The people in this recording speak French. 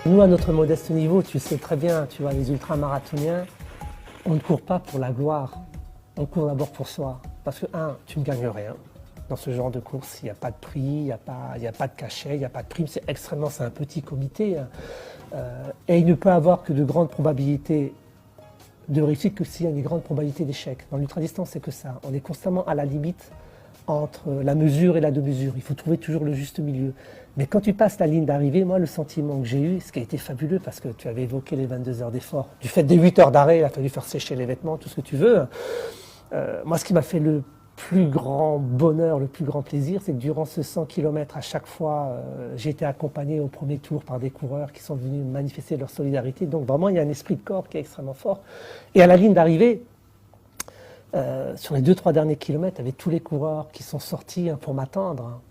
Nous, à notre modeste niveau, tu sais très bien, tu vois, les ultramarathoniens, on ne court pas pour la gloire, on court d'abord pour soi. Parce que, un, tu ne gagnes rien. Dans ce genre de course, il n'y a pas de prix, il y a pas de cachet, il n'y a pas de prime, c'est un petit comité. Et il ne peut avoir que de grandes probabilités de réussite que s'il y a une grande probabilité d'échec. Dans l'ultra-distance, c'est que ça. On est constamment à la limite entre la mesure et la demi-mesure. Il faut trouver toujours le juste milieu. Mais quand tu passes la ligne d'arrivée, moi, le sentiment que j'ai eu, ce qui a été fabuleux, parce que tu avais évoqué les 22 heures d'effort, du fait des 8 heures d'arrêt, il a fallu faire sécher les vêtements, tout ce que tu veux. Moi, ce qui m'a fait le plus grand bonheur, le plus grand plaisir, c'est que durant ce 100 km, à chaque fois, j'ai été accompagné au premier tour par des coureurs qui sont venus manifester leur solidarité. Donc vraiment, il y a un esprit de corps qui est extrêmement fort. Et à la ligne d'arrivée, sur les 2-3 derniers kilomètres, il y avait tous les coureurs qui sont sortis pour m'attendre.